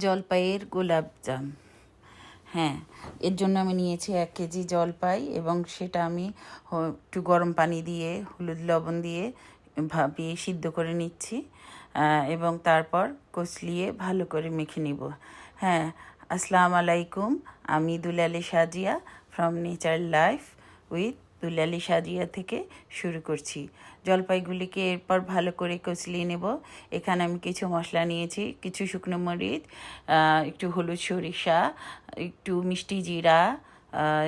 জলপাইয়ের গোলাপজাম। হ্যাঁ, এর জন্য আমি নিয়েছি 1 কেজি জলপাই এবং সেটা আমি একটু গরম পানি দিয়ে হলুদ লবণ দিয়ে ভাপিয়ে সিদ্ধ করে নিচ্ছি এবং তারপর কচলিয়ে ভালো করে মেখে নিব। হ্যাঁ, আসসালামু আলাইকুম। আমি Dulali Sajiya from Nature Life with Dulali Sajiya থেকে শুরু করছি। জলপাইগুলিকে এরপর ভালো করে কচলিয়ে নেব। এখানে আমি কিছু মশলা নিয়েছি, কিছু শুকনো মরিচ, একটু হলুদ সরিষা, একটু মিষ্টি জিরা,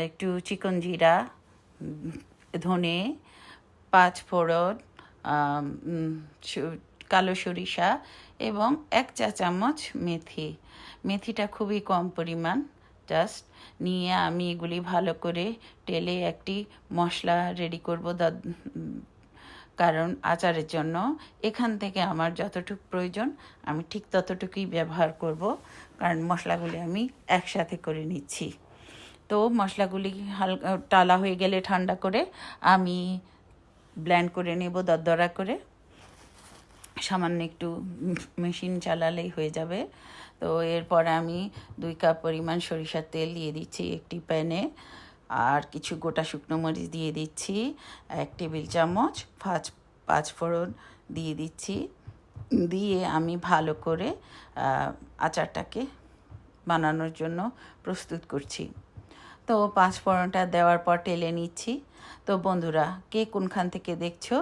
একটু চিকন জিরা, ধনে, 5 ফোড়ন, কালো সরিষা এবং 1 চা চামচ মেথি। মেথিটা খুবই কম পরিমাণ, জাস্ট নিয়ে আমি এগুলি ভালো করে টেলে একটি মশলা রেডি করব, কারণ আচারের জন্য এখান থেকে আমার যতটুকু প্রয়োজন আমি ঠিক ততটুকুই ব্যবহার করব, কারণ মশলাগুলি আমি একসাথে করে নিচ্ছি। তো মশলাগুলি হালকা টালা হয়ে গেলে ঠান্ডা করে আমি ব্লেন্ড করে নেব দরদরা করে। সামান্য একটু মেশিন চালালেই হয়ে যাবে। তো এরপর আমি 2 কাপ পরিমাণ সরিষার তেল দিয়ে দিচ্ছি একটি প্যানে, আর কিছু গোটা শুকনো মরিচ দিয়ে দিচ্ছি, 1 টেবিল চামচ 5 ফোড়ন দিয়ে দিচ্ছি। দিয়ে আমি ভালো করে আচারটাকে বানানোর জন্য প্রস্তুত করছি। তো 5 ফোড়নটা দেওয়ার পর টেলে নিচ্ছি। তো বন্ধুরা, কে কোনখান থেকে দেখছো,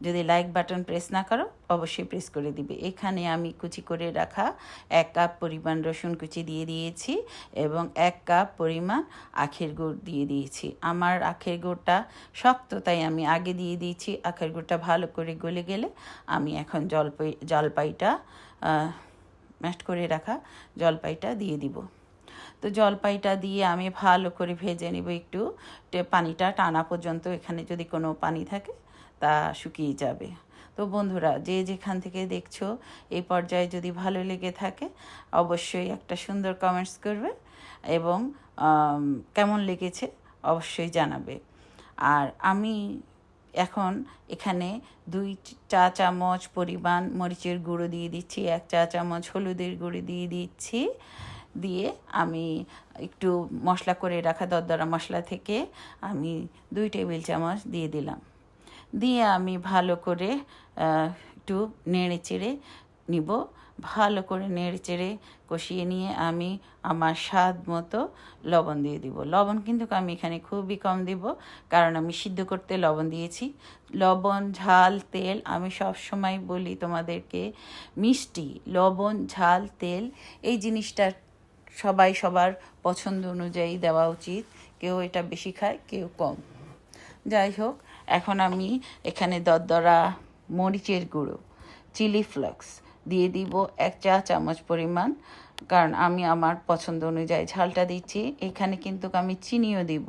যদি লাইক বাটন প্রেস না করো অবশ্যই প্রেস করে দিবে। এখানে আমি কুচি করে রাখা 1 কাপ পরিমাণ রসুন কুচি দিয়ে দিয়েছি এবং 1 কাপ পরিমাণ আখের গুড় দিয়ে দিয়েছি। আমার আখের গুড়টা শক্ত, তাই আমি আগে দিয়ে দিয়েছি। আখের গুড়টা ভালো করে গলে গেলে আমি এখন জলপাইটা ম্যাশ করে রাখা জলপাইটা দিয়ে দিব। তো জলপাইটা দিয়ে আমি ভালো করে ভেজে নেব একটু, পানিটা টানা পর্যন্ত। এখানে যদি কোনো পানি থাকে তা শুকিয়ে যাবে। তো বন্ধুরা, যে যেখান থেকে দেখছো এই পর্যায়ে যদি ভালো লেগে থাকে অবশ্যই একটা সুন্দর কমেন্টস করবে এবং কেমন লেগেছে অবশ্যই জানাবে। আর আমি এখন এখানে 2 চা চামচ পরিমাণ মরিচের গুঁড়ো দিয়ে দিচ্ছি, 1 চা চামচ হলুদের গুঁড়ো দিয়ে দিচ্ছি। দিয়ে আমি একটু মশলা করে রাখা দরদরা মশলা থেকে আমি 2 টেবিল চামচ দিয়ে দিলাম। দিয়ে আমি ভালো করে একটু নেড়ে চেড়ে নিব। ভালো করে নেড়ে চেড়ে কষিয়ে নিয়ে আমি আমার স্বাদ মতো লবণ দিয়ে দিব। লবণ কিন্তু আমি এখানে খুবই কম দিব, কারণ আমি সিদ্ধ করতে লবণ দিয়েছি। লবণ, ঝাল, তেল, আমি সব সময় বলি তোমাদেরকে, মিষ্টি, লবণ, ঝাল, তেল এই জিনিসটা সবাই সবার পছন্দ অনুযায়ী দেওয়া উচিত। কেউ এটা বেশি খায়, কেউ কম। যাই হোক, এখন আমি এখানে দরদরা মরিচের গুঁড়ো, চিলি ফ্লেক্স দিয়ে দিব 1 চা চামচ পরিমাণ, কারণ আমি আমার পছন্দ অনুযায়ী ঝালটা দিচ্ছি। এখানে কিন্তু আমি চিনিও দিব।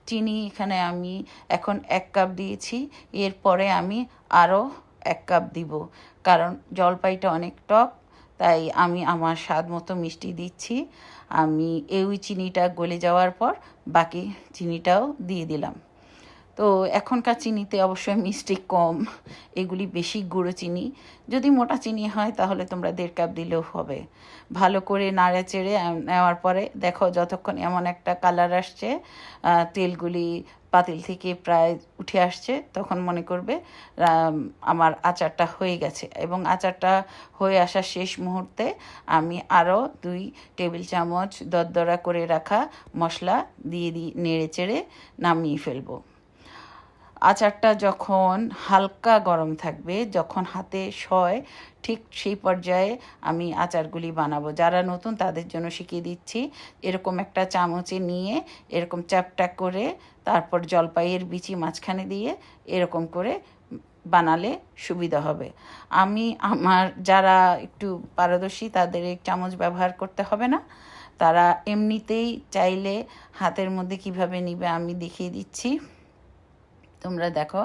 চিনি এখানে আমি এখন 1 কাপ দিয়েছি, এরপরে আমি আরও 1 কাপ দিব, কারণ জলপাইটা অনেক টক, তাই আমি আমার স্বাদ মতো মিষ্টি দিচ্ছি। আমি এই চিনিটা গলে যাওয়ার পর বাকি চিনিটাও দিয়ে দিলাম। তো এখনকার চিনিতে অবশ্যই মিষ্টি কম, এগুলি বেশি গুঁড়ো চিনি। যদি মোটা চিনি হয় তাহলে তোমরা 1.5 কাপ দিলেও হবে। ভালো করে নাড়া চেড়ে নেওয়ার পরে দেখো যতক্ষণ এমন একটা কালার আসছে, তেলগুলি পাতিল থেকে প্রায় উঠে আসছে, তখন মনে করবে আমার আচারটা হয়ে গেছে। এবং আচারটা হয়ে আসার শেষ মুহূর্তে আমি আরও 2 টেবিল চামচ দরদরা করে রাখা মশলা দিয়ে নেড়ে চেড়ে নামিয়ে ফেলবো। আচারটা যখন হালকা গরম থাকবে, যখন হাতে সয়, ঠিক সেই পর্যায়ে আমি আচারগুলি বানাবো। যারা নতুন তাদের জন্য শিখিয়ে দিচ্ছি। এরকম একটা চামচে নিয়ে এরকম চ্যাপটা করে তারপর জলপাইয়ের বিচি মাঝখানে দিয়ে এরকম করে বানালে সুবিধা হবে। আমার যারা একটু পারদর্শী তাদের এই চামচ ব্যবহার করতে হবে না, তারা এমনিতেই চাইলে হাতের মধ্যে কিভাবে নিবে আমি দেখিয়ে দিচ্ছি। তোমরা দেখো,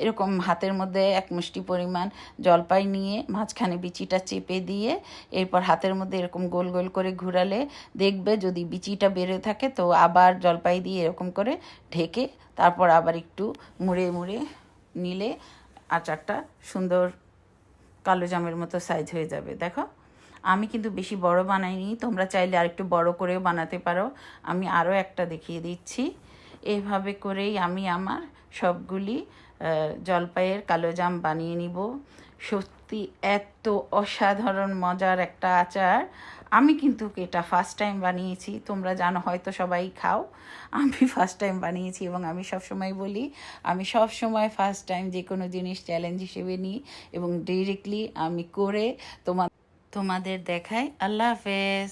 এরকম হাতের মধ্যে 1 মুষ্টি পরিমাণ জলপাই নিয়ে মাঝখানে বিচিটা চেপে দিয়ে এরপর হাতের মধ্যে এরকম গোল গোল করে ঘোরালে দেখবে যদি বিচিটা বেরোয় থাকে তো আবার জলপাই দিয়ে এরকম করে ঢেকে তারপর আবার একটু মুড়ে মুড়ে নিলে আচারটা সুন্দর কালো জামের মতো সাইজ হয়ে যাবে। দেখো, আমি কিন্তু বেশি বড় বানাইনি, তোমরা চাইলে আরেকটু বড় করেও বানাতে পারো। আমি আরও একটা দেখিয়ে দিচ্ছি। এভাবে করেই আমি আমার সবগুলি জলপাইয়ের কালোজাম বানিয়ে নিব। সত্যি এত অসাধারণ মজার একটা আচার। আমি কিন্তু এটা ফার্স্ট টাইম বানিয়েছি, তোমরা জানো হয়তো সবাই খাও, আমি ফার্স্ট টাইম বানিয়েছি। এবং আমি সবসময় বলি, আমি সব সময় ফার্স্ট টাইম যে কোনো জিনিস চ্যালেঞ্জ হিসেবে নিই এবং ডিরেক্টলি আমি করে তোমাদের দেখাই। আল্লাহ হাফেজ।